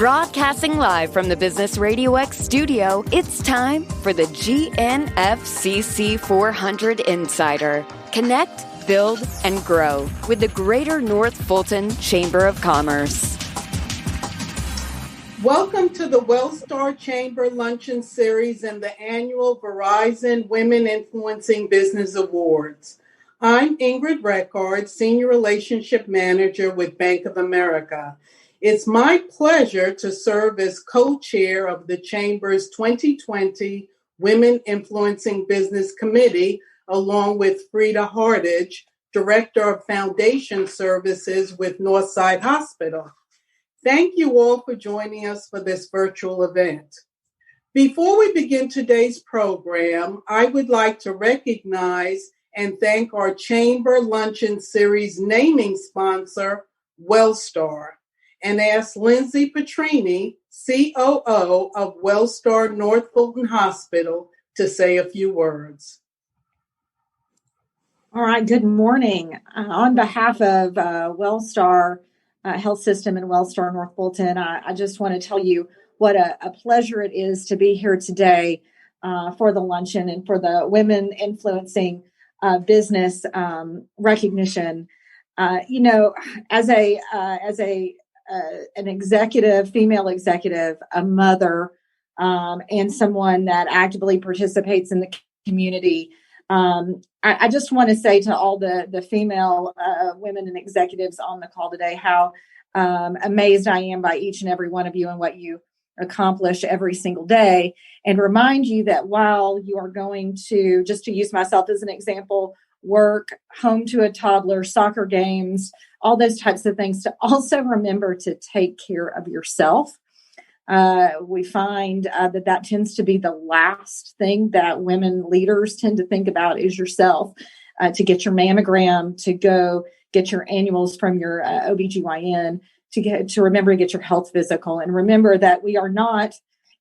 Broadcasting live from the Business RadioX studio, it's time for the GNFCC 400 Insider. Connect, build, and grow with the Greater North Fulton Chamber of Commerce. Welcome to the WellStar Chamber Luncheon Series and the annual Verizon Women Influencing Business Awards. I'm Ingrid Reckard, Senior Relationship Manager with Bank of America. It's my pleasure to serve as co-chair of the Chamber's 2020 Women Influencing Business Committee, along with Frida Hardage, Director of Foundation Services with Northside Hospital. Thank you all for joining us for this virtual event. Before we begin today's program, I would like to recognize and thank our Chamber Luncheon Series naming sponsor, WellStar, and ask Lindsay Petrini, COO of WellStar North Fulton Hospital, to say a few words. All right, good morning. On behalf of WellStar Health System and WellStar North Fulton, I just want to tell you what a pleasure it is to be here today for the luncheon and for the Women Influencing Business recognition. As an executive, female executive, a mother, and someone that actively participates in the community, I just want to say to all the female women and executives on the call today how amazed I am by each and every one of you and what you accomplish every single day, and remind you that while you are going to, just to use myself as an example, work, home to a toddler, soccer games, all those types of things, to also remember to take care of yourself. We find that tends to be the last thing that women leaders tend to think about is yourself, to get your mammogram, to go get your annuals from your OBGYN, to remember to get your health physical, and remember that we are not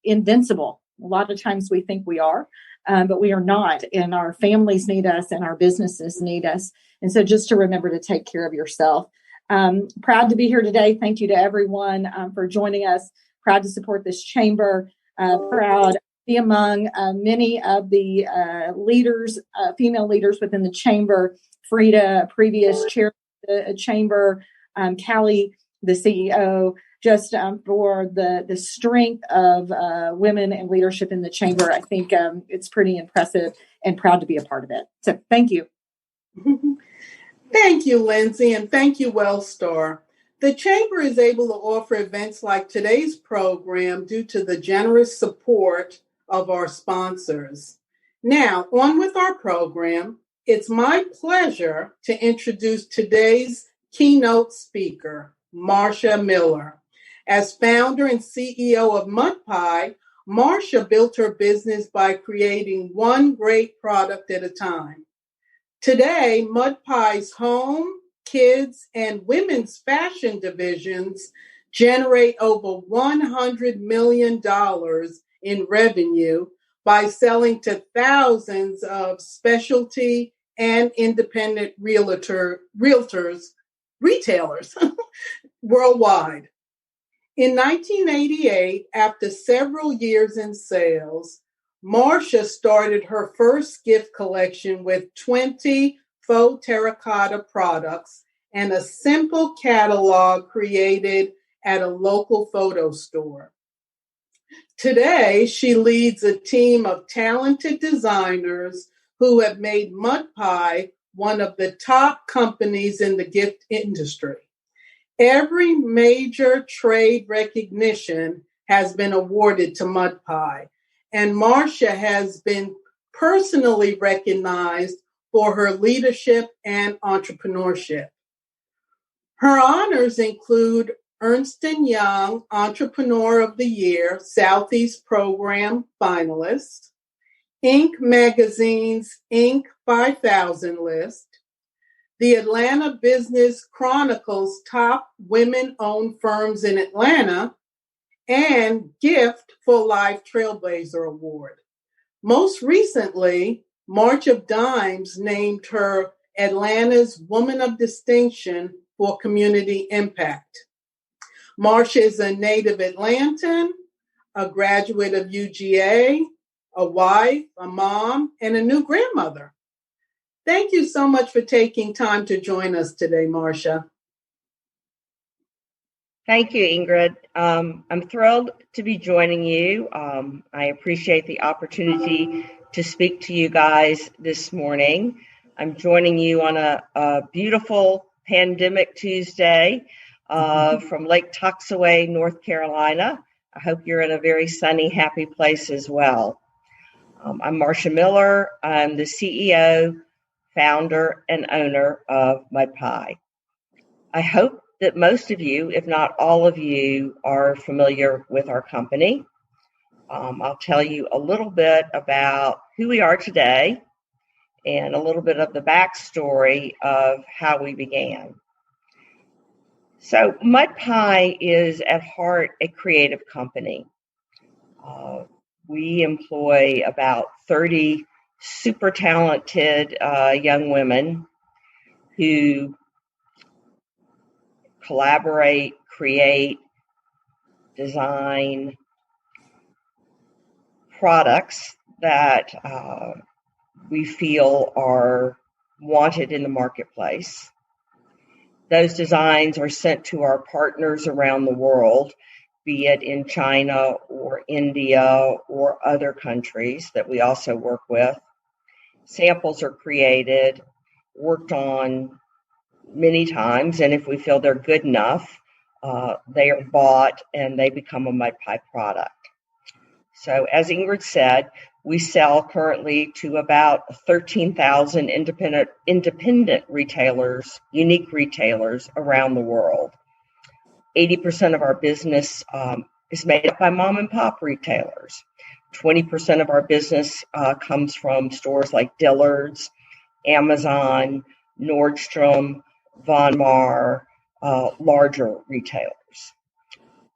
invincible. A lot of times we think we are, but we are not, and our families need us and our businesses need us. And so just to remember to take care of yourself. Proud to be here today. Thank you to everyone for joining us. Proud to support this chamber. Proud to be among many of the leaders, female leaders within the chamber. Frida, previous chair of the chamber, Callie, the CEO, just for the strength of women and leadership in the chamber. I think it's pretty impressive, and proud to be a part of it. So thank you. Thank you, Lindsay, and thank you, WellStar. The Chamber is able to offer events like today's program due to the generous support of our sponsors. Now, on with our program. It's my pleasure to introduce today's keynote speaker, Marcia Miller. As founder and CEO of Mud Pie, Marcia built her business by creating one great product at a time. Today, Mud Pie's home, kids, and women's fashion divisions generate over $100 million in revenue by selling to thousands of specialty and independent retailers worldwide. In 1988, after several years in sales, Marcia started her first gift collection with 20 faux terracotta products and a simple catalog created at a local photo store. Today, she leads a team of talented designers who have made Mud Pie one of the top companies in the gift industry. Every major trade recognition has been awarded to Mud Pie, and Marcia has been personally recognized for her leadership and entrepreneurship. Her honors include Ernst & Young Entrepreneur of the Year Southeast Program finalist, Inc. Magazine's Inc. 5000 list, the Atlanta Business Chronicle's Top Women-Owned Firms in Atlanta, and Gift for Life Trailblazer Award. Most recently, March of Dimes named her Atlanta's Woman of Distinction for Community Impact. Marcia is a native Atlantan, a graduate of UGA, a wife, a mom, and a new grandmother. Thank you so much for taking time to join us today, Marcia. Thank you, Ingrid. I'm thrilled to be joining you. I appreciate the opportunity to speak to you guys this morning. I'm joining you on a beautiful pandemic Tuesday from Lake Tuxaway, North Carolina. I hope you're in a very sunny, happy place as well. I'm Marcia Miller. I'm the CEO, founder, and owner of Mud Pie. I hope that most of you, if not all of you, are familiar with our company. I'll tell you a little bit about who we are today and a little bit of the backstory of how we began. So Mud Pie is at heart a creative company. We employ about 30 super talented young women who collaborate, create, design products that we feel are wanted in the marketplace. Those designs are sent to our partners around the world, be it in China or India or other countries that we also work with. Samples are created, worked on many times, and if we feel they're good enough, they are bought and they become a Mud Pie product. So as Ingrid said, we sell currently to about 13,000 independent retailers, unique retailers around the world. 80% of our business is made up by mom and pop retailers. 20% of our business comes from stores like Dillard's, Amazon, Nordstrom, Von Maur, larger retailers.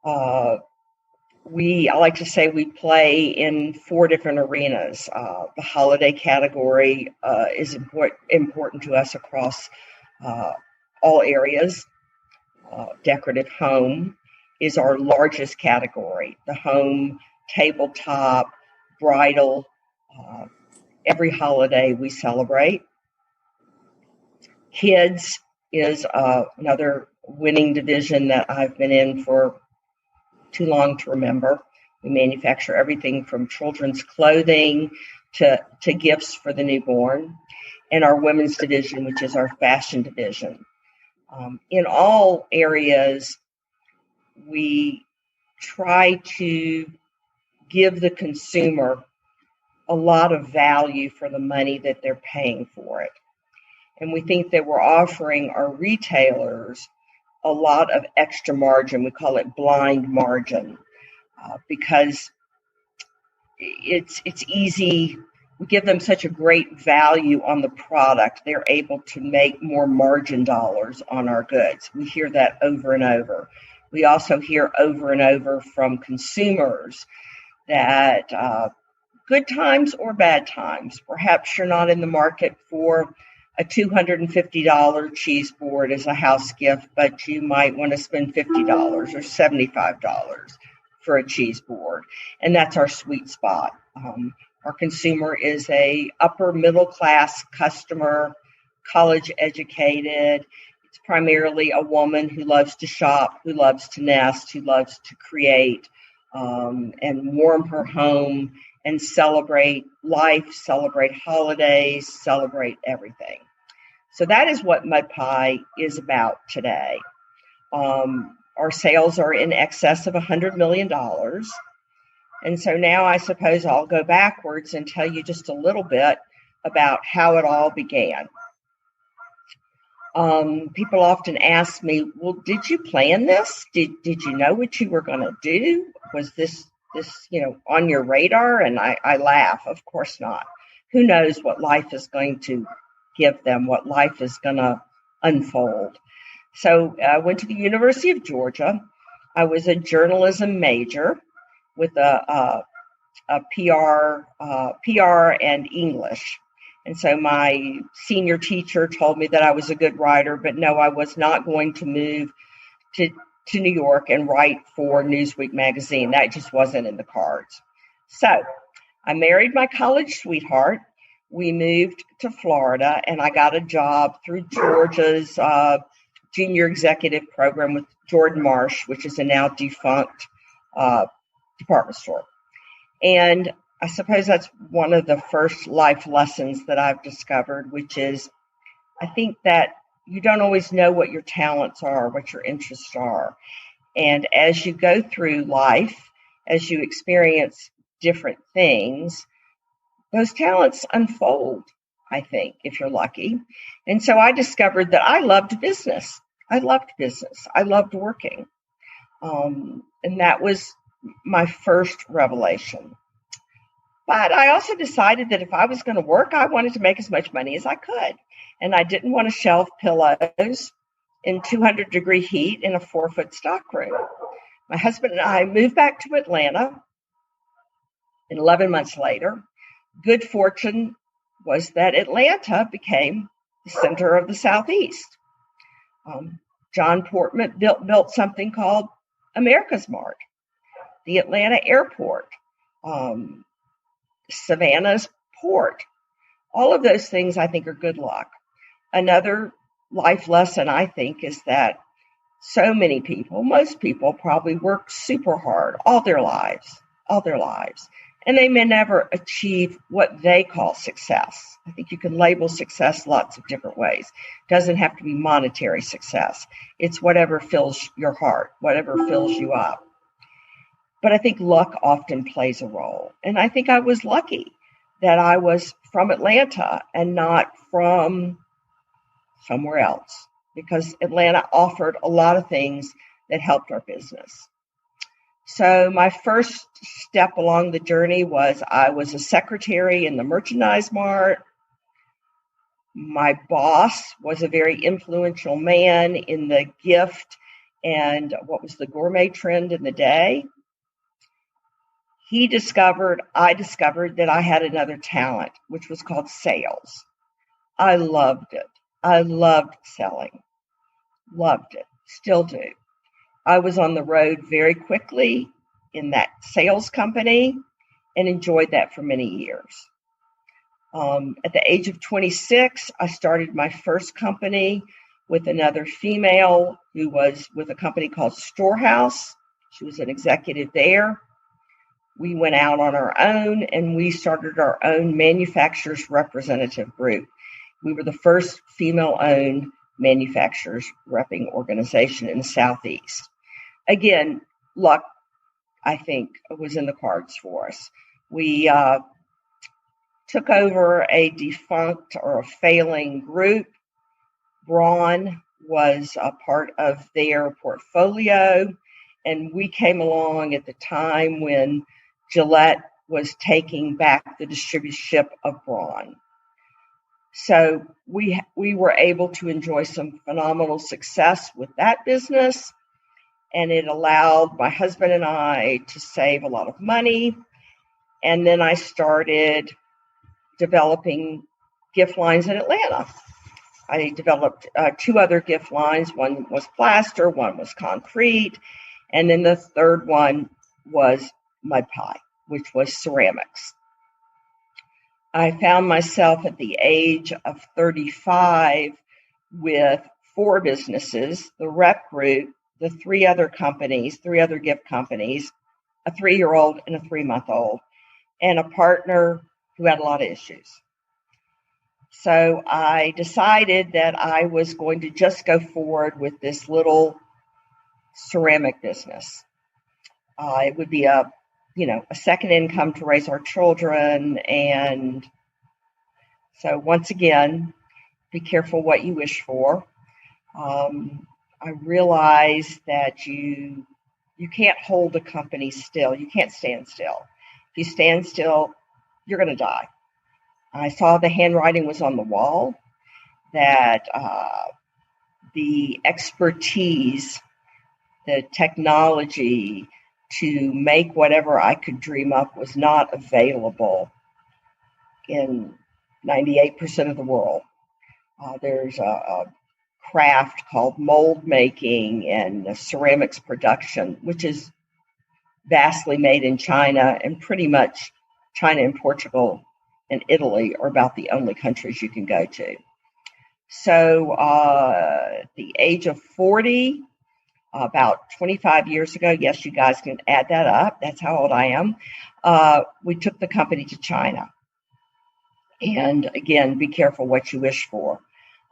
I like to say we play in 4 different arenas. The holiday category is important to us across all areas. Decorative home is our largest category. The home, tabletop, bridal, every holiday we celebrate. Kids is another winning division that I've been in for too long to remember. We manufacture everything from children's clothing to gifts for the newborn. And our women's division, which is our fashion division. In all areas, we try to give the consumer a lot of value for the money that they're paying for it. And we think that we're offering our retailers a lot of extra margin. We call it blind margin because it's easy. We give them such a great value on the product. They're able to make more margin dollars on our goods. We hear that over and over. We also hear over and over from consumers that good times or bad times, perhaps you're not in the market for a $250 cheese board as a house gift, but you might want to spend $50 or $75 for a cheese board. And that's our sweet spot. Our consumer is a upper middle class customer, college educated. It's primarily a woman who loves to shop, who loves to nest, who loves to create and warm her home and celebrate life, celebrate holidays, celebrate everything. So that is what Mud Pie is about today. Our sales are in excess of $100 million. And so now I suppose I'll go backwards and tell you just a little bit about how it all began. People often ask me, well, did you plan this? Did you know what you were going to do? Was this on your radar? And I laugh. Of course not. Who knows what life is going to give them, what life is going to unfold. So I went to the University of Georgia. I was a journalism major with a PR and English. And so my senior teacher told me that I was a good writer, but no, I was not going to move to New York and write for Newsweek magazine. That just wasn't in the cards. So I married my college sweetheart. We moved to Florida, and I got a job through Georgia's junior executive program with Jordan Marsh, which is a now defunct department store. And I suppose that's one of the first life lessons that I've discovered, which is I think that you don't always know what your talents are, what your interests are. And as you go through life, as you experience different things, those talents unfold, I think, if you're lucky. And so I discovered that I loved business. I loved working. And that was my first revelation. But I also decided that if I was going to work, I wanted to make as much money as I could. And I didn't want to shelve pillows in 200-degree heat in a 4-foot stockroom. My husband and I moved back to Atlanta. And 11 months later, good fortune was that Atlanta became the center of the Southeast. John Portman built something called America's Mart, the Atlanta Airport, Savannah's port. All of those things I think are good luck. Another life lesson I think is that so many people, most people probably work super hard all their lives, and they may never achieve what they call success. I think you can label success lots of different ways. It doesn't have to be monetary success. It's whatever fills your heart, whatever fills you up. But I think luck often plays a role. And I think I was lucky that I was from Atlanta and not from somewhere else, because Atlanta offered a lot of things that helped our business. So my first step along the journey was I was a secretary in the merchandise mart. My boss was a very influential man in the gift and what was the gourmet trend in the day. I discovered that I had another talent, which was called sales. I loved it. I loved selling. Loved it. Still do. I was on the road very quickly in that sales company and enjoyed that for many years. At the age of 26, I started my first company with another female who was with a company called Storehouse. She was an executive there. We went out on our own and we started our own manufacturers representative group. We were the first female-owned manufacturers repping organization in the Southeast. Again, luck, I think, was in the cards for us. We took over a defunct or a failing group. Braun was a part of their portfolio, and we came along at the time when Gillette was taking back the distributorship of Braun. So we were able to enjoy some phenomenal success with that business, and it allowed my husband and I to save a lot of money. And then I started developing gift lines in Atlanta. I developed 2 other gift lines. One was plaster, one was concrete, and then the third one was mud pie, which was ceramics. I found myself at the age of 35 with 4 businesses, the rep group, the 3 other gift companies, a 3-year-old and a 3-month-old, and a partner who had a lot of issues. So I decided that I was going to just go forward with this little ceramic business. It would be a second income to raise our children. And so once again, be careful what you wish for. I realized that you can't hold a company still. You can't stand still. If you stand still, you're going to die. I saw the handwriting was on the wall, that the expertise, the technology to make whatever I could dream up was not available in 98% of the world. There's a craft called mold making and ceramics production, which is vastly made in China, and pretty much China and Portugal and Italy are about the only countries you can go to. So at the age of 40, about 25 years ago, yes, you guys can add that up. That's how old I am. We took the company to China. And again, be careful what you wish for.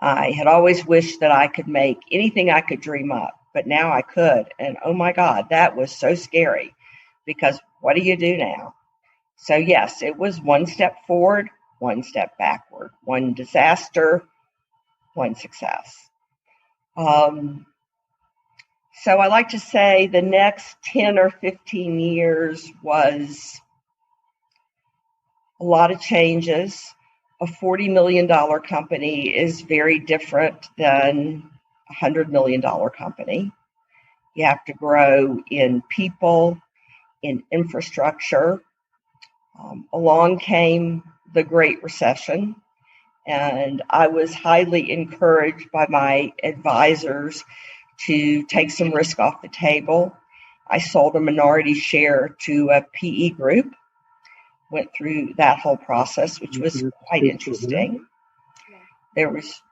I had always wished that I could make anything I could dream up, but now I could. And oh my God, that was so scary, because what do you do now? So yes, it was one step forward, one step backward, one disaster, one success. So I like to say the next 10 or 15 years was a lot of changes. A $40 million company is very different than a $100 million company. You have to grow in people, in infrastructure. Along came the Great Recession, and I was highly encouraged by my advisors to take some risk off the table. I sold a minority share to a PE group, went through that whole process, which was quite interesting. There was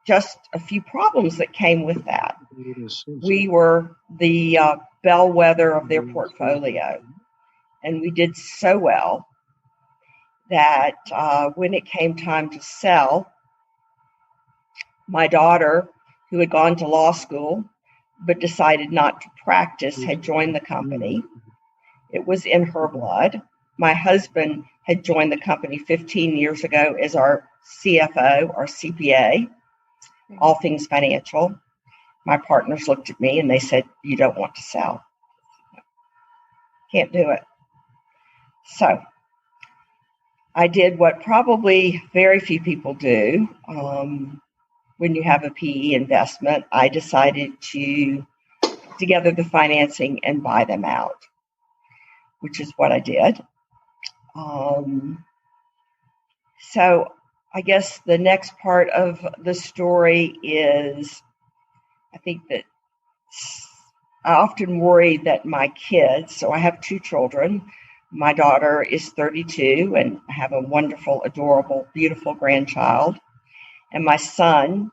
just a few problems that came with that. We were the bellwether of their portfolio, and we did so well that when it came time to sell, my daughter, who had gone to law school but decided not to practice, had joined the company. It was in her blood. My husband had joined the company 15 years ago as our CFO, our CPA, all things financial. My partners looked at me and they said, "You don't want to sell." Can't do it. So I did what probably very few people do. When you have a PE investment, I decided to put together the financing and buy them out, which is what I did. So I guess the next part of the story is, I think that I often worry that my kids, so I have two children. My daughter is 32, and I have a wonderful, adorable, beautiful grandchild. And my son,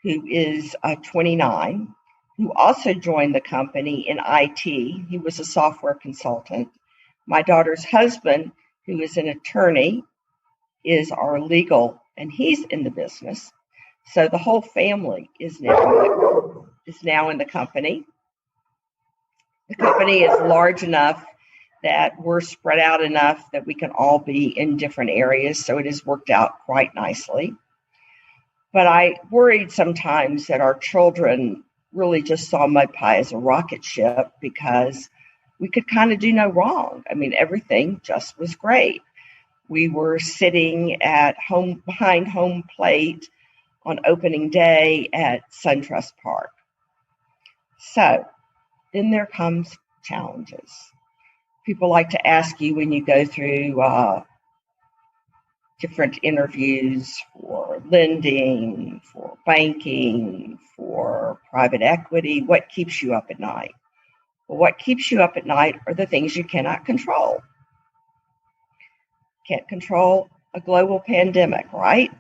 who is 29, who also joined the company in IT. He was a software consultant. My daughter's husband, who is an attorney, is our legal, and he's in the business. So the whole family is now in the company. The company is large enough that we're spread out enough that we can all be in different areas. So it has worked out quite nicely. But I worried sometimes that our children really just saw Mud Pie as a rocket ship, because we could kind of do no wrong. I mean, everything just was great. We were sitting at home behind home plate on opening day at SunTrust Park. So then there comes challenges. People like to ask you when you go through different interviews for lending, for banking, for private equity, what keeps you up at night? Well, what keeps you up at night are the things you cannot control. Can't control a global pandemic, right?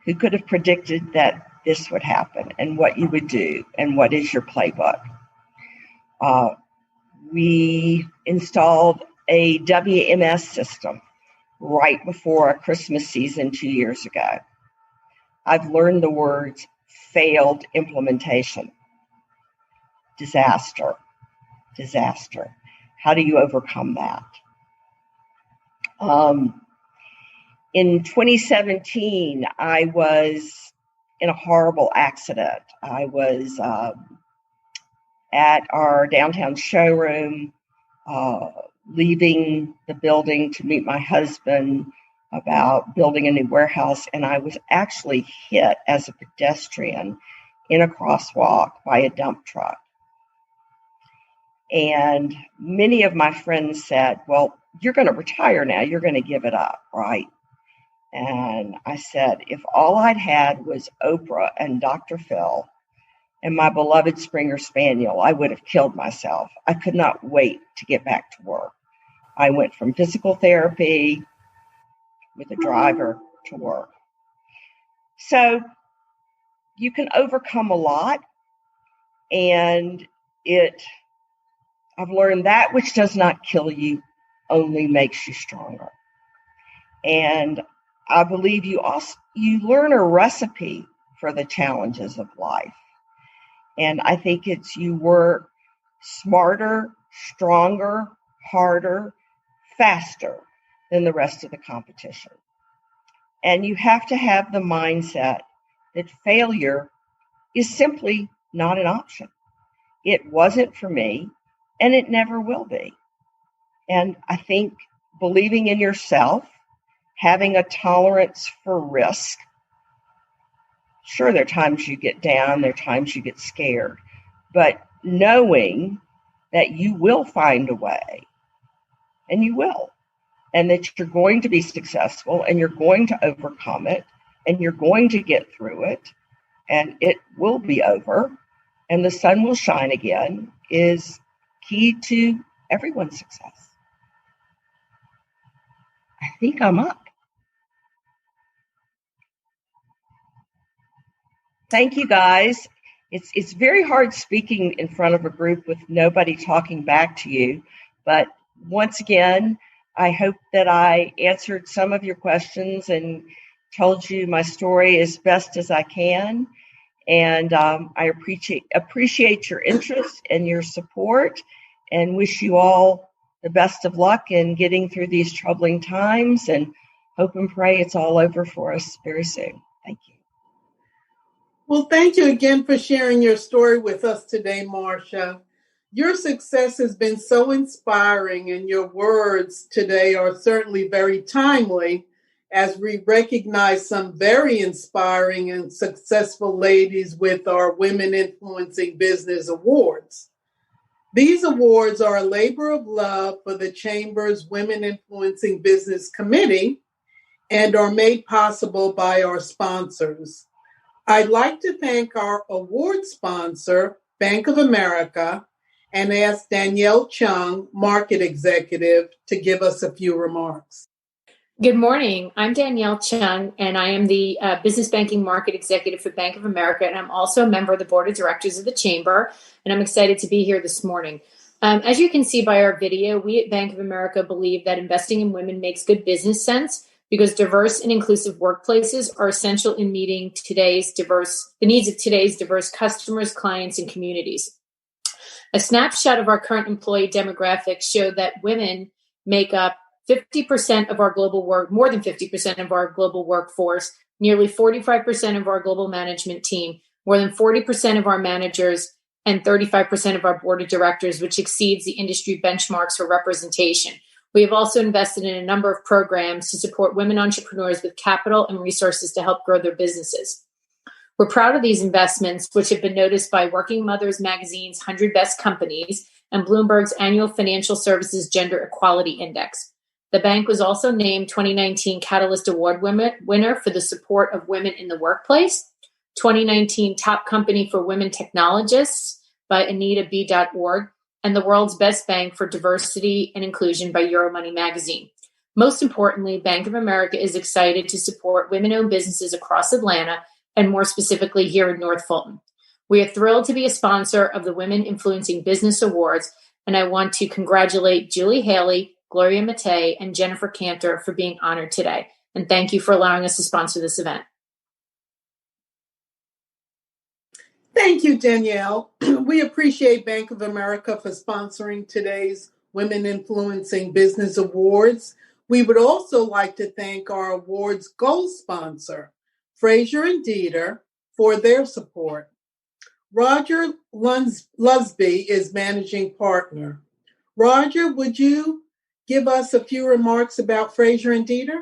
Who could have predicted that this would happen, and what you would do, and what is your playbook? We installed a WMS system right before a Christmas season 2 years ago. I've learned the words failed implementation, disaster. How do you overcome that? In 2017, I was in a horrible accident. I was at our downtown showroom, leaving the building to meet my husband about building a new warehouse, and I was actually hit as a pedestrian in a crosswalk by a dump truck. And many of my friends said, "Well, you're going to retire now. You're going to give it up, right?" And I said, if all I'd had was Oprah and Dr. Phil and my beloved Springer Spaniel, I would have killed myself. I could not wait to get back to work. I went from physical therapy with a driver to work. So you can overcome a lot, and I've learned that which does not kill you only makes you stronger. And I believe you learn a recipe for the challenges of life. And I think it's you work smarter, stronger, harder, faster than the rest of the competition. And you have to have the mindset that failure is simply not an option. It wasn't for me, and it never will be. And I think believing in yourself, having a tolerance for risk. Sure, there are times you get down, there are times you get scared, but knowing that you will find a way, and you will, and that you're going to be successful, and you're going to overcome it, and you're going to get through it, and it will be over, and the sun will shine again, is key to everyone's success. I think I'm up. Thank you, guys. It's very hard speaking in front of a group with nobody talking back to you. But once again, I hope that I answered some of your questions and told you my story as best as I can. And I appreciate your interest and your support, and wish you all the best of luck in getting through these troubling times, and hope and pray it's all over for us very soon. Thank you. Well, thank you again for sharing your story with us today, Marcia. Your success has been so inspiring, and your words today are certainly very timely as we recognize some very inspiring and successful ladies with our Women Influencing Business Awards. These awards are a labor of love for the Chamber's Women Influencing Business Committee and are made possible by our sponsors. I'd like to thank our award sponsor, Bank of America, and ask Danielle Chung, Market Executive, to give us a few remarks. Good morning. I'm Danielle Chung, and I am the Business Banking Market Executive for Bank of America, and I'm also a member of the Board of Directors of the Chamber, and I'm excited to be here this morning. As you can see by our video, we at Bank of America believe that investing in women makes good business sense because diverse and inclusive workplaces are essential in meeting the needs of today's diverse customers, clients, and communities. A snapshot of our current employee demographics showed that women make up 50% of our global work, more than 50% of our global workforce, nearly 45% of our global management team, more than 40% of our managers, and 35% of our board of directors, which exceeds the industry benchmarks for representation. We have also invested in a number of programs to support women entrepreneurs with capital and resources to help grow their businesses. We're proud of these investments, which have been noticed by Working Mothers Magazine's 100 Best Companies and Bloomberg's annual Financial Services Gender Equality Index. The bank was also named 2019 Catalyst Award winner for the support of women in the workplace, 2019 Top Company for Women Technologists by AnitaB.org, and the World's Best Bank for Diversity and Inclusion by Euromoney Magazine. Most importantly, Bank of America is excited to support women-owned businesses across Atlanta and more specifically here in North Fulton. We are thrilled to be a sponsor of the Women Influencing Business Awards, and I want to congratulate Julie Haley, Gloria Mattei, and Jennifer Cantor for being honored today. And thank you for allowing us to sponsor this event. Thank you, Danielle. We appreciate Bank of America for sponsoring today's Women Influencing Business Awards. We would also like to thank our awards gold sponsor, Fraser and Dieter, for their support. Roger Lusby is managing partner. Roger, would you give us a few remarks about Fraser and Dieter?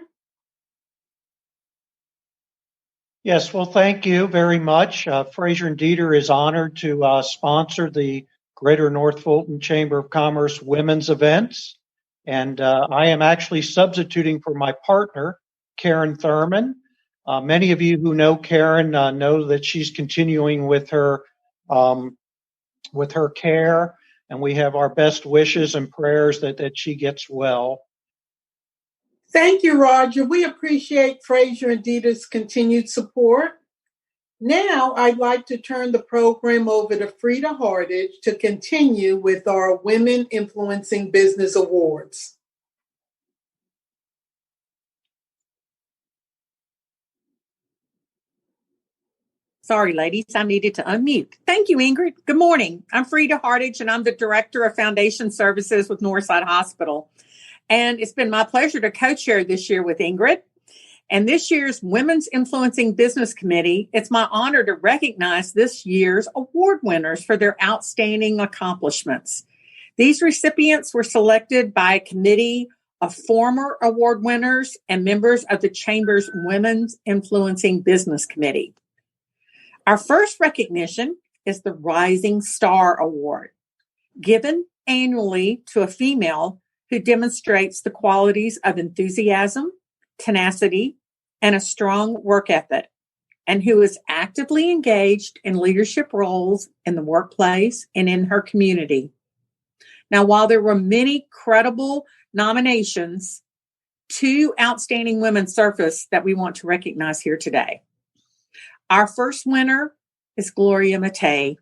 Yes, well, thank you very much. Fraser and Dieter is honored to sponsor the Greater North Fulton Chamber of Commerce women's events. And I am actually substituting for my partner, Karen Thurman. Many of you who know Karen know that she's continuing with her care, and we have our best wishes and prayers that she gets well. Thank you, Roger. We appreciate Fraser and Dita's continued support. Now, I'd like to turn the program over to Frida Hardage to continue with our Women Influencing Business Awards. Sorry, ladies, I needed to unmute. Thank you, Ingrid. Good morning. I'm Frida Hardage, and I'm the Director of Foundation Services with Northside Hospital. And it's been my pleasure to co-chair this year with Ingrid. And this year's Women's Influencing Business Committee, it's my honor to recognize this year's award winners for their outstanding accomplishments. These recipients were selected by a committee of former award winners and members of the Chamber's Women's Influencing Business Committee. Our first recognition is the Rising Star Award, given annually to a female who demonstrates the qualities of enthusiasm, tenacity, and a strong work ethic, and who is actively engaged in leadership roles in the workplace and in her community. Now, while there were many credible nominations, 2 outstanding women surfaced that we want to recognize here today. Our first winner is Gloria Mattei,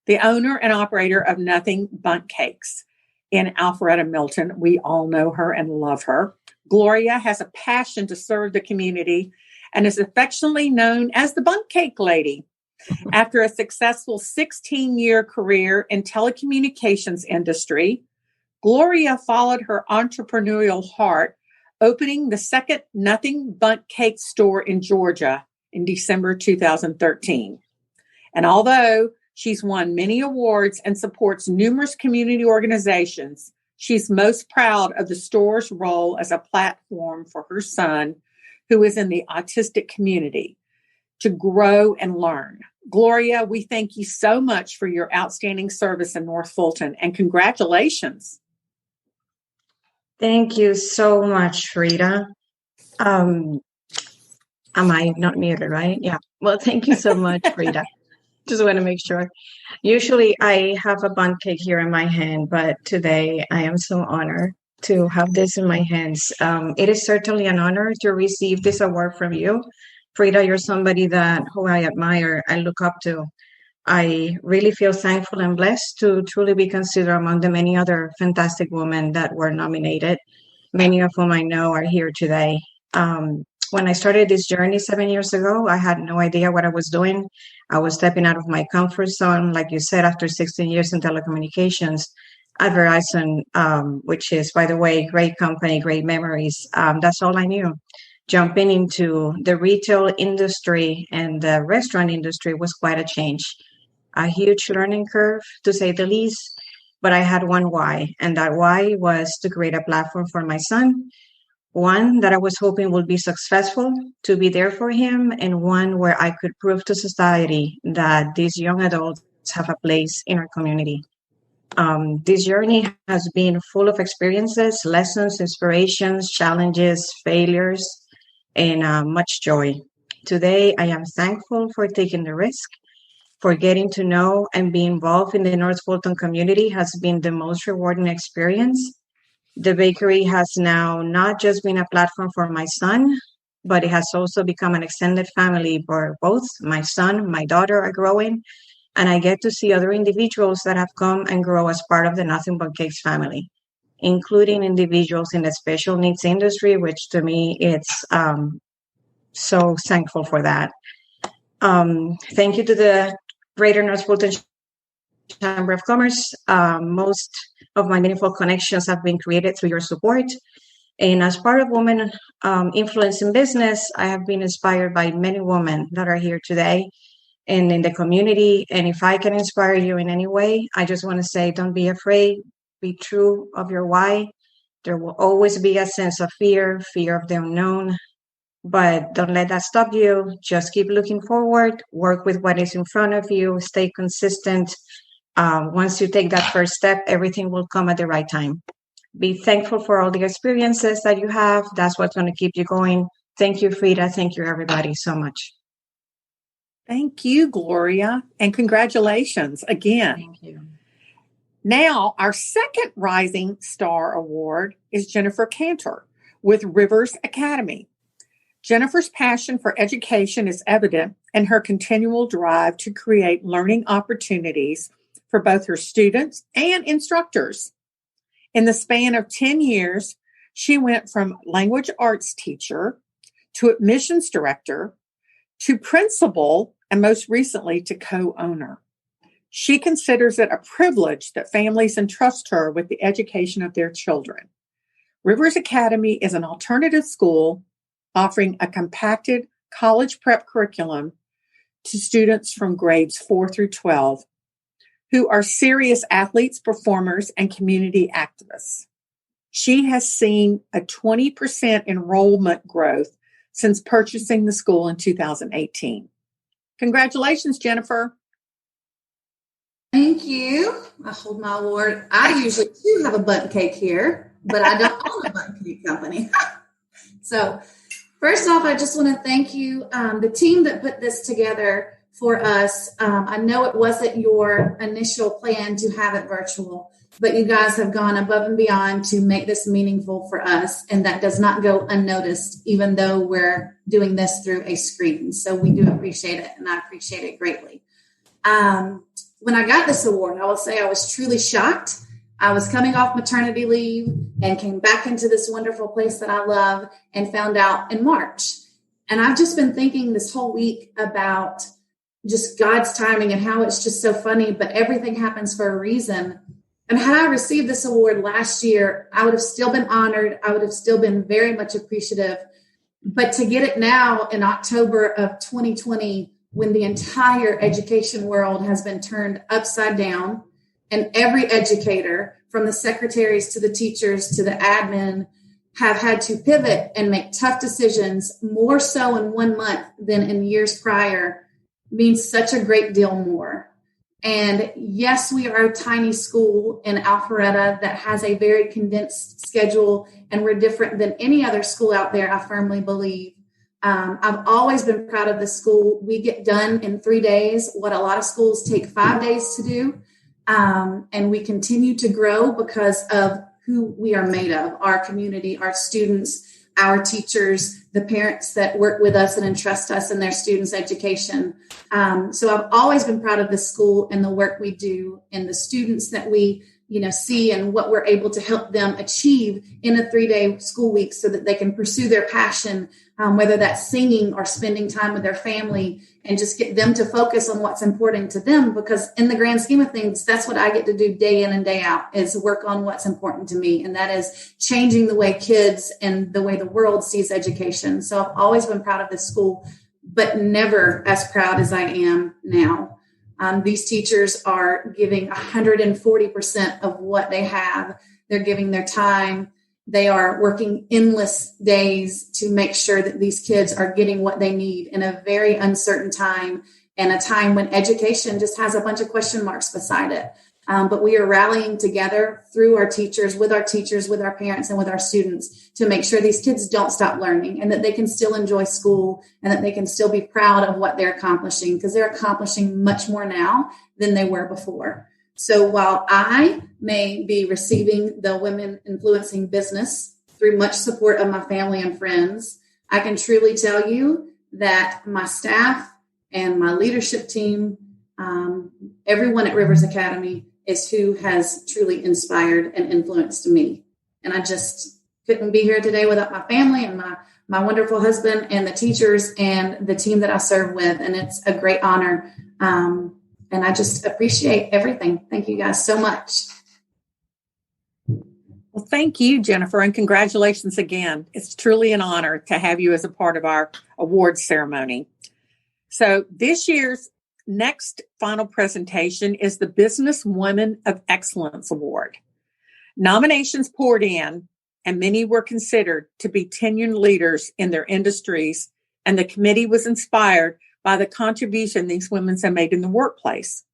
the owner and operator of Nothing Bundt Cakes in Alpharetta, Milton. We all know her and love her. Gloria has a passion to serve the community and is affectionately known as the Bundt Cake Lady. After a successful 16-year career in telecommunications industry, Gloria followed her entrepreneurial heart, opening the second Nothing Bundt Cake store in Georgia in December 2013. And although she's won many awards and supports numerous community organizations, she's most proud of the store's role as a platform for her son, who is in the autistic community, to grow and learn. Gloria, we thank you so much for your outstanding service in North Fulton, and congratulations. Thank you so much, Frida. Am I not muted, right? Yeah. Well, thank you so much, Frida. Just want to make sure. Usually I have a bundt cake here in my hand, but today I am so honored to have this in my hands. It is certainly an honor to receive this award from you. Frida, you're somebody who I admire and look up to. I really feel thankful and blessed to truly be considered among the many other fantastic women that were nominated, many of whom I know are here today. When I started this journey 7 years ago, I had no idea what I was doing. I was stepping out of my comfort zone, like you said, after 16 years in telecommunications at Verizon, which is, by the way, great company, great memories. That's all I knew. Jumping into the retail industry and the restaurant industry was quite a change, a huge learning curve, to say the least. But I had one why, and that why was to create a platform for my son. One that I was hoping would be successful, to be there for him, and one where I could prove to society that these young adults have a place in our community. This journey has been full of experiences, lessons, inspirations, challenges, failures, and much joy. Today, I am thankful for taking the risk, for getting to know and be involved in the North Fulton community has been the most rewarding experience. The bakery has now not just been a platform for my son, but it has also become an extended family where both my son, my daughter are growing, and I get to see other individuals that have come and grow as part of the Nothing Bundt Cakes family, including individuals in the special needs industry, which to me, it's so thankful for that. Thank you to the Greater North Fulton Chamber of Commerce. Most of my meaningful connections have been created through your support. And as part of Women Influencing Business, I have been inspired by many women that are here today and in the community. And if I can inspire you in any way, I just want to say, don't be afraid, be true of your why. There will always be a sense of fear of the unknown, but don't let that stop you. Just keep looking forward, work with what is in front of you, stay consistent. Once you take that first step, everything will come at the right time. Be thankful for all the experiences that you have. That's what's going to keep you going. Thank you, Frida. Thank you, everybody, so much. Thank you, Gloria, and congratulations again. Thank you. Now, our second Rising Star Award is Jennifer Cantor with Rivers Academy. Jennifer's passion for education is evident in her continual drive to create learning opportunities for both her students and instructors. In the span of 10 years, she went from language arts teacher to admissions director to principal and most recently to co-owner. She considers it a privilege that families entrust her with the education of their children. Rivers Academy is an alternative school offering a compacted college prep curriculum to students from grades 4 through 12 who are serious athletes, performers, and community activists. She has seen a 20% enrollment growth since purchasing the school in 2018. Congratulations, Jennifer. Thank you. I hold my award. I usually do have a Bundt cake here, but I don't own a Bundt cake company. So first off, I just want to thank you, the team that put this together for us. I know it wasn't your initial plan to have it virtual, but you guys have gone above and beyond to make this meaningful for us. And that does not go unnoticed, even though we're doing this through a screen. So we do appreciate it, and I appreciate it greatly. When I got this award, I will say I was truly shocked. I was coming off maternity leave and came back into this wonderful place that I love and found out in March. And I've just been thinking this whole week about just God's timing and how it's just so funny, but everything happens for a reason. And had I received this award last year, I would have still been honored. I would have still been very much appreciative. But to get it now in October of 2020, when the entire education world has been turned upside down, and every educator, from the secretaries to the teachers to the admin, have had to pivot and make tough decisions, more so in 1 month than in years prior, means such a great deal more. And yes, we are a tiny school in Alpharetta that has a very condensed schedule, and we're different than any other school out there, I firmly believe. I've always been proud of the school. We get done in 3 days what a lot of schools take 5 days to do. And we continue to grow because of who we are made of, our community, our students, our teachers, the parents that work with us and entrust us in their students' education. So I've always been proud of this school and the work we do and the students that we see and what we're able to help them achieve in a 3-day school week so that they can pursue their passion, whether that's singing or spending time with their family, and just get them to focus on what's important to them. Because in the grand scheme of things, that's what I get to do day in and day out, is work on what's important to me. And that is changing the way kids and the way the world sees education. So I've always been proud of this school, but never as proud as I am now. These teachers are giving 140% of what they have. They're giving their time. They are working endless days to make sure that these kids are getting what they need in a very uncertain time, and a time when education just has a bunch of question marks beside it. But we are rallying together through our teachers, with our parents, and with our students to make sure these kids don't stop learning, and that they can still enjoy school, and that they can still be proud of what they're accomplishing, because they're accomplishing much more now than they were before. So while I may be receiving the Women Influencing Business through much support of my family and friends, I can truly tell you that my staff and my leadership team, everyone at Rivers Academy, is who has truly inspired and influenced me. And I just couldn't be here today without my family and my wonderful husband and the teachers and the team that I serve with. And it's a great honor. And I just appreciate everything. Thank you guys so much. Well, thank you, Jennifer, and congratulations again. It's truly an honor to have you as a part of our awards ceremony. So this year's next final presentation is the Business Women of Excellence Award. Nominations poured in, and many were considered to be tenured leaders in their industries, and the committee was inspired by the contribution these women have made in the workplace.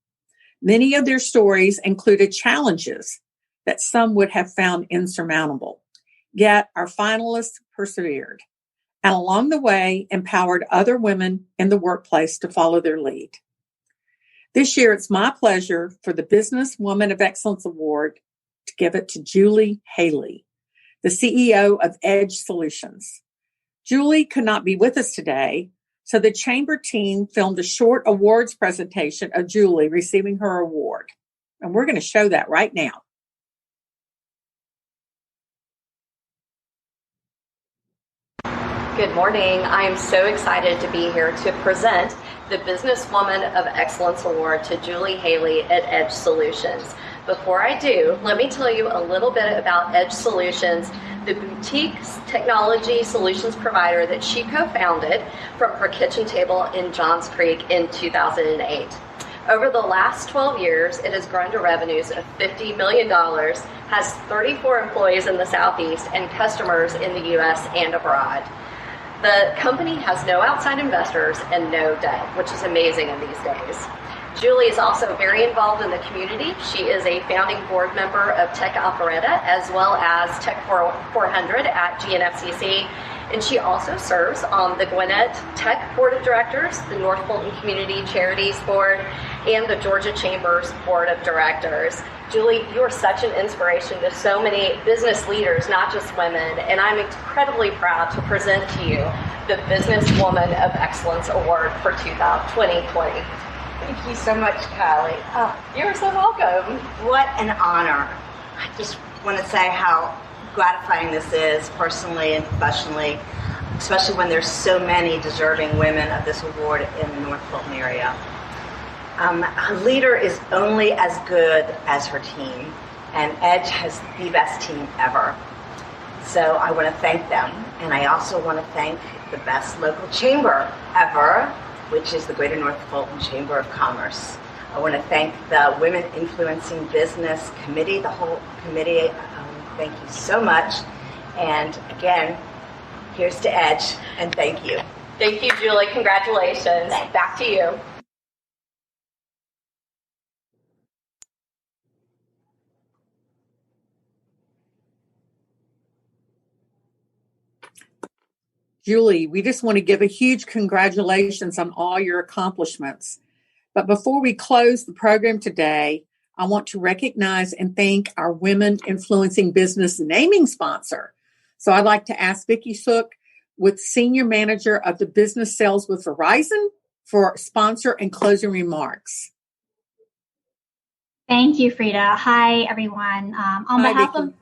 Many of their stories included challenges that some would have found insurmountable. Yet our finalists persevered. and along the way empowered other women in the workplace to follow their lead. This year, it's my pleasure for the Business Woman of Excellence Award to give it to Julie Haley, the CEO of Edge Solutions. Julie could not be with us today, so the Chamber team filmed a short awards presentation of Julie receiving her award. And we're going to show that right now. Good morning. I am so excited to be here to present the Businesswoman of Excellence Award to Julie Haley at Edge Solutions. Before I do, let me tell you a little bit about Edge Solutions, the boutique technology solutions provider that she co-founded from her kitchen table in Johns Creek in 2008. Over the last 12 years, it has grown to revenues of $50 million, has 34 employees in the Southeast, and customers in the U.S. and abroad. The company has no outside investors and no debt, which is amazing in these days. Julie is also very involved in the community. She is a founding board member of Tech Alpharetta as well as Tech 400 at GNFCC. And she also serves on the Gwinnett Tech Board of Directors, the North Fulton Community Charities Board, and the Georgia Chamber's Board of Directors. Julie, you are such an inspiration to so many business leaders, not just women, and I'm incredibly proud to present to you the Businesswoman of Excellence Award for 2020. Thank you so much, Kylie. Oh, you're so welcome. What an honor. I just want to say how gratifying this is personally and professionally, especially when there's so many deserving women of this award in the North Fulton area. A leader is only as good as her team, and Edge has the best team ever. So I want to thank them, and I also want to thank the best local chamber ever, which is the Greater North Fulton Chamber of Commerce. I want to thank the Women Influencing Business Committee, the whole committee. Thank you so much. And again, here's to Edge, and thank you. Thank you, Julie. Congratulations. Thanks. Back to you. Julie, we just want to give a huge congratulations on all your accomplishments. But before we close the program today, I want to recognize and thank our Women Influencing Business naming sponsor. So I'd like to ask Vicki Sook, with Senior Manager of the Business Sales with Verizon, for sponsor and closing remarks. Thank you, Frida. Hi, everyone. On behalf of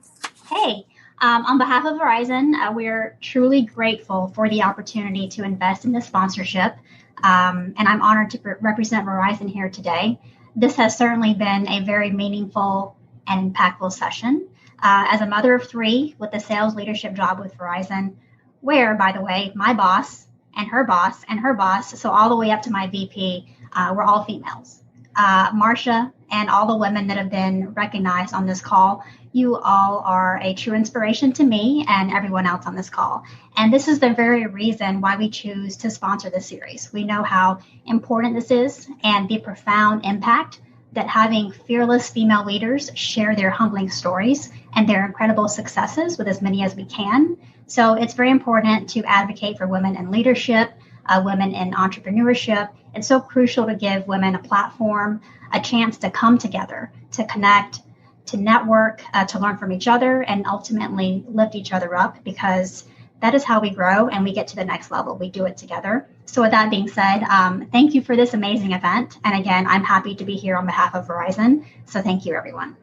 Verizon, we're truly grateful for the opportunity to invest in this sponsorship, and I'm honored to represent Verizon here today. This has certainly been a very meaningful and impactful session. As a mother of three with a sales leadership job with Verizon, where, by the way, my boss and her boss and her boss, so all the way up to my VP, we're all females. Marcia and all the women that have been recognized on this call, you all are a true inspiration to me and everyone else on this call. And this is the very reason why we choose to sponsor this series. We know how important this is and the profound impact that having fearless female leaders share their humbling stories and their incredible successes with as many as we can. So it's very important to advocate for women in leadership, women in entrepreneurship. It's so crucial to give women a platform, a chance to come together, to connect, to network, to learn from each other, and ultimately lift each other up, because that is how we grow and we get to the next level. We do it together. So with that being said, thank you for this amazing event. And again, I'm happy to be here on behalf of Verizon. So thank you, everyone.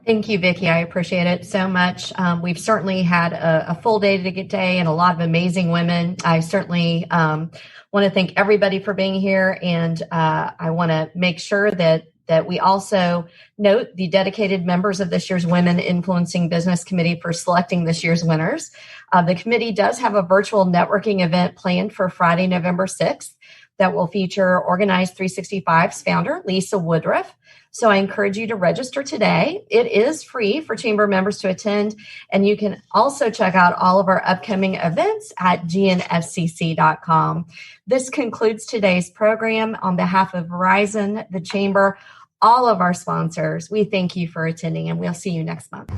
Thank you, Vicki. I appreciate it so much. We've certainly had a full day today and a lot of amazing women. I certainly want to thank everybody for being here. And I want to make sure that we also note the dedicated members of this year's Women Influencing Business Committee for selecting this year's winners. The committee does have a virtual networking event planned for Friday, November 6th that will feature Organize 365's founder, Lisa Woodruff. So I encourage you to register today. It is free for chamber members to attend, and you can also check out all of our upcoming events at GNFCC.com. This concludes today's program. On behalf of Verizon, the chamber, all of our sponsors, we thank you for attending, and we'll see you next month.